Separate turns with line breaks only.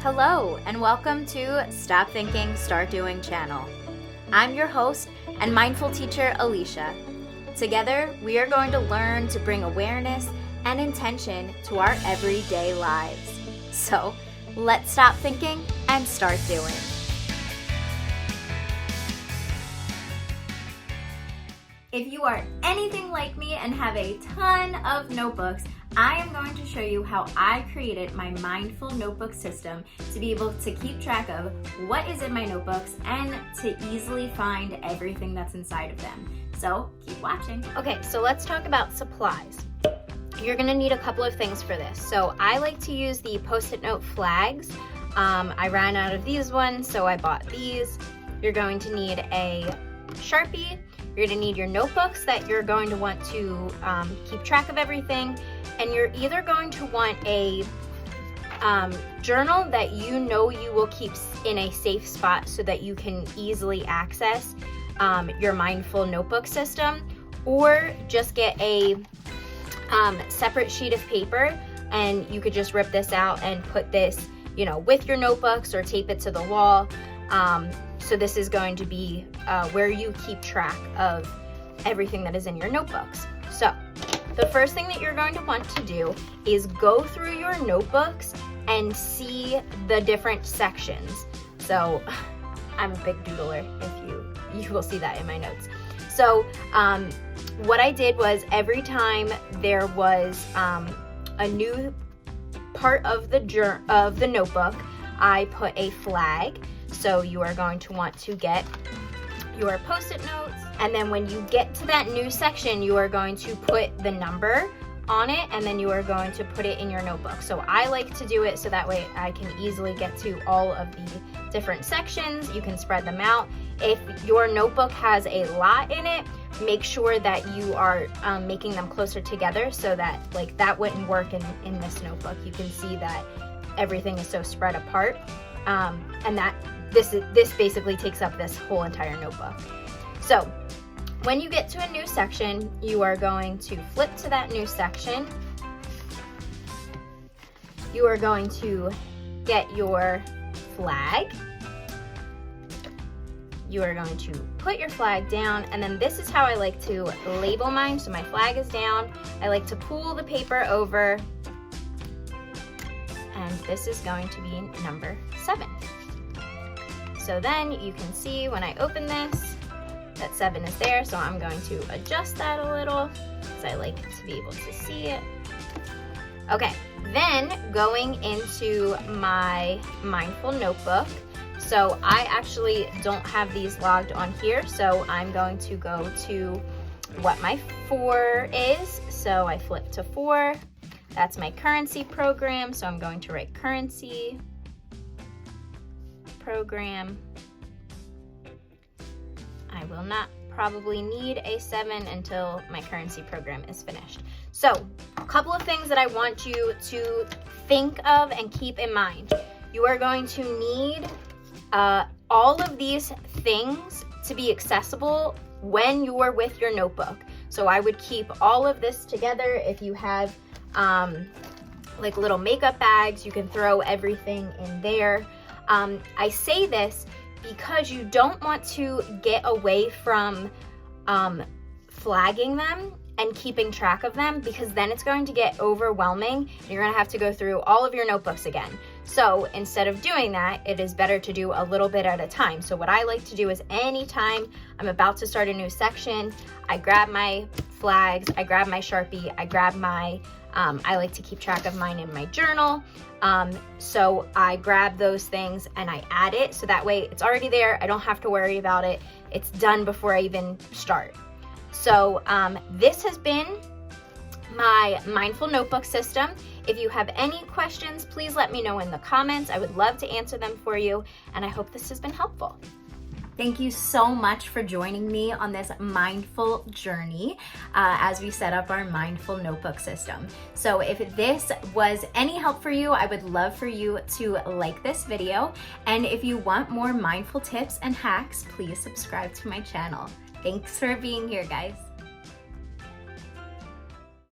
Hello, and welcome to Stop Thinking, Start Doing channel. I'm your host and mindful teacher, Alicia. Together, we are going to learn to bring awareness and intention to our everyday lives. So, let's stop thinking and start doing. If you are anything like me and have a ton of notebooks, I am going to show you how I created my mindful notebook system to be able to keep track of what is in my notebooks and to easily find everything that's inside of them. So keep watching. Okay, so let's talk about supplies. You're gonna need a couple of things for this. So I like to use the Post-it note flags. I ran out of these ones, so I bought these. You're going to need a Sharpie. You're gonna need your notebooks that you're going to want to keep track of everything. And you're either going to want a journal that you know you will keep in a safe spot so that you can easily access your mindful notebook system, or just get a separate sheet of paper and you could just rip this out and put this, with your notebooks or tape it to the wall. So this is going to be where you keep track of everything that is in your notebooks. So the first thing that you're going to want to do is go through your notebooks and see the different sections. So I'm a big doodler, if you will see that in my notes. So what I did was every time there was a new part of the notebook, I put a flag. So you are going to want to get your Post-it notes, and then when you get to that new section, you are going to put the number on it, and then you are going to put it in your notebook. So I like to do it so that way I can easily get to all of the different sections. You can spread them out. If your notebook has a lot in it, make sure that you are making them closer together so that that wouldn't work in this notebook. You can see that everything is so spread apart, and that this basically takes up this whole entire notebook. So when you get to a new section, you are going to flip to that new section. You are going to get your flag. You are going to put your flag down, and then this is how I like to label mine. So my flag is down. I like to pull the paper over, and this is going to be number 7. So then you can see when I open this, that 7 is there. So I'm going to adjust that a little because I like to be able to see it. Okay, then going into my mindful notebook. So I actually don't have these logged on here. So I'm going to go to what my 4 is. So I flip to 4. That's my currency program. So I'm going to write currency program. I will not probably need a 7 until my currency program is finished. So a couple of things that I want you to think of and keep in mind. You are going to need all of these things to be accessible when you are with your notebook. So I would keep all of this together. If you have little makeup bags, you can throw everything in there. I say this because you don't want to get away from flagging them and keeping track of them, because then it's going to get overwhelming and you're going to have to go through all of your notebooks again. So instead of doing that, it is better to do a little bit at a time. So what I like to do is anytime I'm about to start a new section, I grab my flags, I grab my Sharpie, I grab my I like to keep track of mine in my journal. So I grab those things and I add it. So that way it's already there. I don't have to worry about it. It's done before I even start. So this has been my mindful notebook system. If you have any questions, please let me know in the comments. I would love to answer them for you. And I hope this has been helpful. Thank you so much for joining me on this mindful journey as we set up our mindful notebook system. So if this was any help for you, I would love for you to like this video. And if you want more mindful tips and hacks, please subscribe to my channel. Thanks for being here, guys.